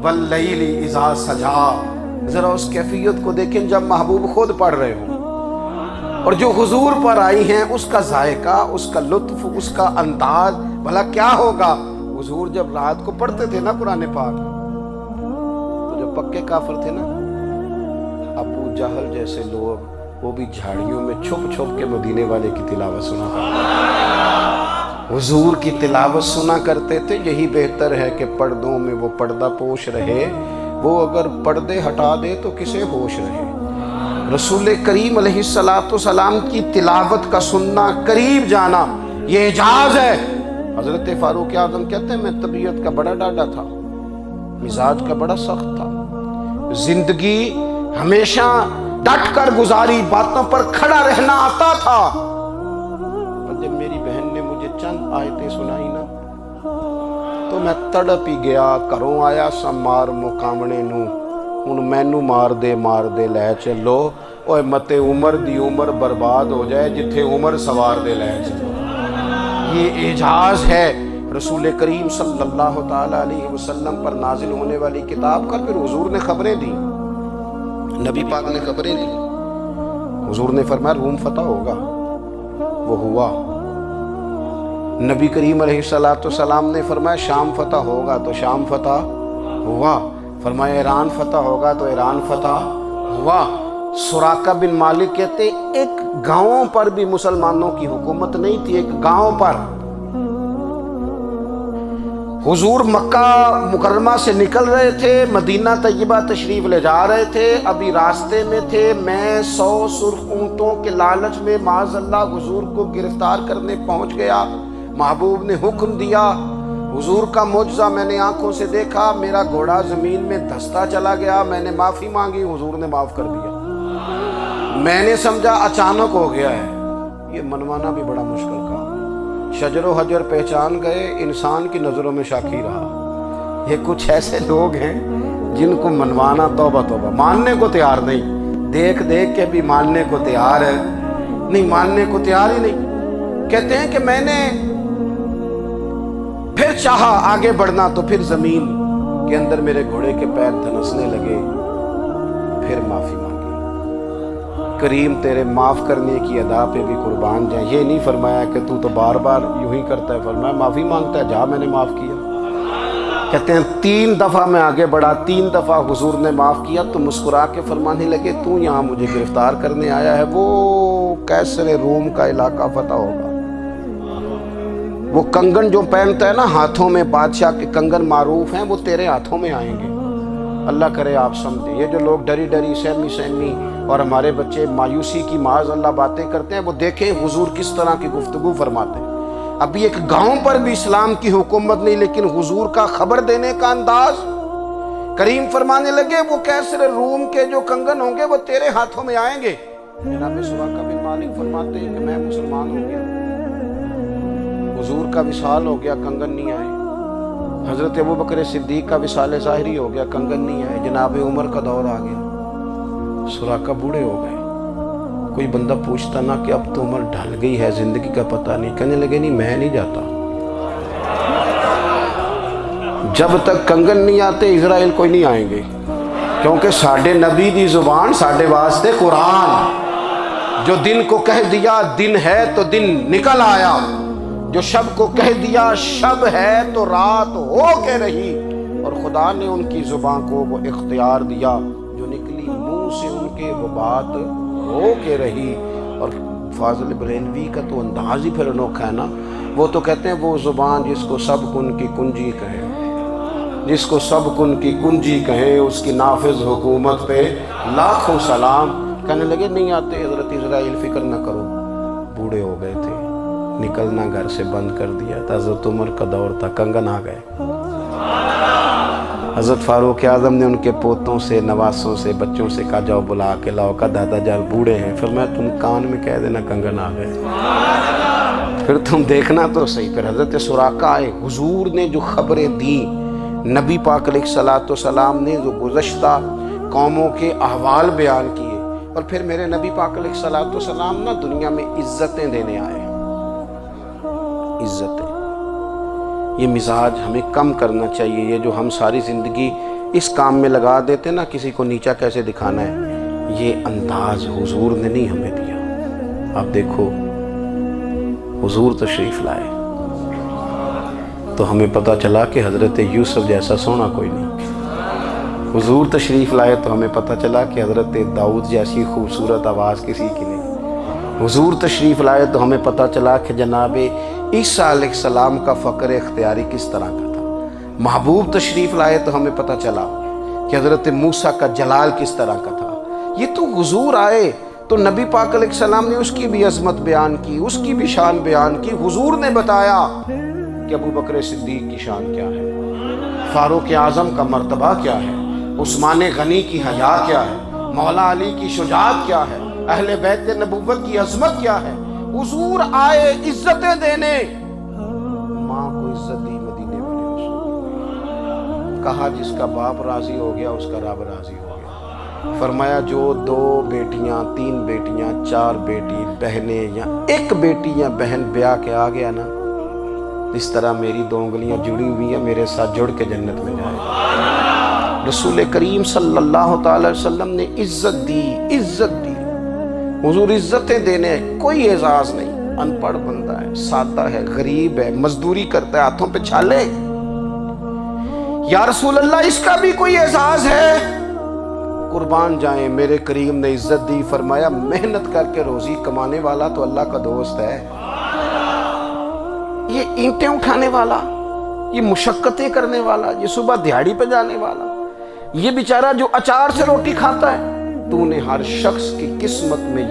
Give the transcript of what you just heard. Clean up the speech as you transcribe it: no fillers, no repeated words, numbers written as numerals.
واللیل اذا سجا، ذرا اس کیفیت کو دیکھیں جب محبوب خود پڑھ رہے ہوں، اور جو حضور پر آئی ہیں اس کا ذائقہ، اس کا لطف، اس کا انداز بھلا کیا ہوگا۔ حضور جب رات کو پڑھتے تھے نا قرآن پاک، تو جو پکے کافر تھے نا، ابو جہل جیسے لوگ، وہ بھی جھاڑیوں میں چھپ چھپ کے مدینے والے کی تلاوت سنا کرتے، حضور کی تلاوت سنا کرتے تھے۔ یہی بہتر ہے کہ پردوں میں وہ پردہ پوش رہے، وہ اگر پردے ہٹا دے تو کسے ہوش رہے۔ رسول کریم علیہ السلام کی تلاوت کا سننا، قریب جانا، یہ اعجاز ہے۔ حضرت فاروق اعظم کہتے ہیں میں طبیعت کا بڑا ڈاڈا تھا، مزاج کا بڑا سخت تھا، زندگی ہمیشہ ڈٹ کر گزاری، باتوں پر کھڑا رہنا آتا تھا، پر جب میری بہن نے مجھے چند آیتیں سنائی نا تو میں تڑپ ہی گیا۔ کروں آیا سا مار مقامنے نو، ہن مینو مار دے لے چلو، اوے متے عمر دی عمر برباد ہو جائے، جتھے عمر سوار دے لے چلو۔ یہ اعجاز ہے رسول کریم صلی اللہ تعالی علیہ وسلم پر نازل ہونے والی کتاب کا۔ پھر حضور نے خبریں دی، نبی پاک نے خبریں دی۔ حضور نے فرمایا روم فتح ہوگا، وہ ہوا۔ نبی کریم علیہ السلام نے فرمایا شام فتح ہوگا، تو شام فتح ہوا۔ فرمایا ایران فتح ہوگا، تو ایران فتح ہوا۔ سراقہ بن مالک کہتے ایک گاؤں پر بھی مسلمانوں کی حکومت نہیں تھی، ایک گاؤں پر۔ حضور مکہ مکرمہ سے نکل رہے تھے، مدینہ طیبہ تشریف لے جا رہے تھے، ابھی راستے میں تھے، میں 100 سرخ اونٹوں کے لالچ میں معاذ اللہ حضور کو گرفتار کرنے پہنچ گیا۔ محبوب نے حکم دیا، حضور کا معجزہ میں نے آنکھوں سے دیکھا، میرا گھوڑا زمین میں دھستا چلا گیا، میں نے معافی مانگی، حضور نے معاف کر دیا۔ میں نے سمجھا اچانک ہو گیا ہے، یہ منوانا بھی بڑا مشکل کام ہے۔ شجر و حجر پہچان گئے، انسان کی نظروں میں شاکی رہا۔ یہ کچھ ایسے لوگ ہیں جن کو منوانا توبہ توبہ، ماننے کو تیار نہیں، دیکھ دیکھ کے بھی ماننے کو تیار ہے نہیں، ماننے کو تیار ہی نہیں۔ کہتے ہیں کہ میں نے پھر چاہا آگے بڑھنا، تو پھر زمین کے اندر میرے گھوڑے کے پیر دھنسنے لگے، پھر معافی مانگی۔ کریم تیرے معاف کرنے کی ادا پہ بھی قربان جائیں۔ یہ نہیں فرمایا کہ تو بار بار یوں ہی کرتا ہے، فرمایا معافی مانگتا ہے، جا میں نے معاف کیا۔ کہتے ہیں 3 دفعہ میں آگے بڑھا، 3 دفعہ حضور نے معاف کیا، تو مسکرا کے فرمانے لگے تو یہاں مجھے گرفتار کرنے آیا ہے، وہ کیسر روم کا علاقہ فتح ہوگا۔ وہ کنگن جو پہنتا ہے نا ہاتھوں میں، بادشاہ کے کنگن معروف ہیں، وہ تیرے ہاتھوں میں آئیں گے۔ اللہ کرے آپ سمجھیں، یہ جو لوگ ڈری ڈری سہمی اور ہمارے بچے مایوسی کی معاذ اللہ باتیں کرتے ہیں، وہ دیکھیں حضور کس طرح کی گفتگو فرماتے ہیں۔ ابھی ایک گاؤں پر بھی اسلام کی حکومت نہیں، لیکن حضور کا خبر دینے کا انداز۔ کریم فرمانے لگے وہ کیسر روم کے جو کنگن ہوں گے وہ تیرے ہاتھوں میں آئیں گے۔ جناب سراقہ بن مالک فرماتے ہیں کہ میں مسلمان ہو گیا، حضور کا وصال ہو گیا، کنگن نہیں آئے۔ حضرت ابوبکر صدیق کا وصال ظاہری ہو گیا، کنگن نہیں آئے۔ جناب عمر کا دور آ گیا، سراقہ بوڑھے ہو گئے۔ کوئی بندہ پوچھتا نا کہ اب تو عمر ڈھل گئی ہے، زندگی کا پتہ نہیں، کہنے لگے نہیں میں نہیں جاتا، جب تک کنگن نہیں آتے اسرائیل کوئی نہیں آئیں گے، کیونکہ ساڈے نبی دی زبان ساڈے واسطے قرآن۔ جو دن کو کہہ دیا دن ہے تو دن نکل آیا، جو شب کو کہہ دیا شب ہے تو رات ہو کے رہی، اور خدا نے ان کی زبان کو وہ اختیار دیا، جو نکلی منہ سے ان کے وہ بات ہو کے رہی۔ اور فاضل بریلوی کا تو انداز ہی پھر انوکھا ہے نا، وہ تو کہتے ہیں وہ زبان جس کو سب کن کی کنجی کہے، جس کو سب کن کی کنجی کہے، اس کی نافذ حکومت پہ لاکھوں سلام۔ کہنے لگے نہیں آتے حضرت اسرائیل، فکر نہ کرو، بوڑھے ہو گئے تھے، نکلنا گھر سے بند کر دیا تھا، حضرت عمر کا دور تھا، کنگن آ گئے۔ حضرت فاروق اعظم نے ان کے پوتوں سے، نواسوں سے، بچوں سے کہا جاؤ بلا کے لاؤ، کا دادا جان بوڑھے ہیں، پھر میں تم کان میں کہہ دینا کنگن آ گئے، پھر تم دیکھنا تو صحیح۔ پھر حضرت سراقہ آئے، حضور نے جو خبریں دیں، نبی پاک علیہ السلام نے جو گزشتہ قوموں کے احوال بیان کیے، اور پھر میرے نبی پاک علیہ السلام نا دنیا میں عزتیں دینے آئے، عزتیں۔ یہ مزاج ہمیں کم کرنا چاہیے، یہ جو ہم ساری زندگی اس کام میں لگا دیتے نا، کسی کو نیچا کیسے دکھانا ہے، یہ انداز حضور نے نہیں ہمیں دیا۔ اب دیکھو حضور تشریف لائے تو ہمیں پتہ چلا کہ حضرت یوسف جیسا سونا کوئی نہیں، حضور تشریف لائے تو ہمیں پتہ چلا کہ حضرت داؤد جیسی خوبصورت آواز کسی کی نہیں، حضور تشریف لائے تو ہمیں پتہ چلا کہ جناب عیسیٰ علیہ السلام کا فقر اختیاری کس طرح کا تھا، محبوب تشریف لائے تو ہمیں پتہ چلا کہ حضرت موسیٰ کا جلال کس طرح کا تھا۔ یہ تو حضور آئے تو نبی پاک علیہ السلام نے اس کی بھی عظمت بیان کی، اس کی بھی شان بیان کی، حضور نے بتایا کہ ابو بکر صدیق کی شان کیا ہے، فاروق اعظم کا مرتبہ کیا ہے، عثمان غنی کی حیا کیا ہے، مولا علی کی شجاعت کیا ہے، اہل بیت نبوت کی عظمت کیا ہے۔ حضور آئے عزتیں دینے، ماں کو عزت دی مدینے والے رسول، کہا جس کا باپ راضی ہو گیا اس کا رب راضی ہو گیا، فرمایا جو 2 بیٹیاں 3 بیٹیاں 4 بیٹی بہنیں یا 1 بیٹی یا بہن بیاہ کے آ گیا نا، اس طرح میری 2 انگلیاں جڑی ہوئی ہیں، میرے ساتھ جڑ کے جنت میں جائے گا۔ رسول کریم صلی اللہ تعالی وسلم نے عزت دی، عزت دی، حضور عزتیں دینے، کوئی اعزاز نہیں، ان پڑھ بندہ ہے، سادہ ہے، غریب ہے، مزدوری کرتا ہے، ہاتھوں پہ چھالے، یا رسول اللہ اس کا بھی کوئی اعزاز ہے؟ قربان جائیں، میرے کریم نے عزت دی، فرمایا محنت کر کے روزی کمانے والا تو اللہ کا دوست ہے، یہ اینٹیں اٹھانے والا، یہ مشقتیں کرنے والا، یہ صبح دیہڑی پہ جانے والا، یہ بیچارہ جو اچار سے روٹی کھاتا ہے، تو نے ہر شخص کی قسمت میں یہ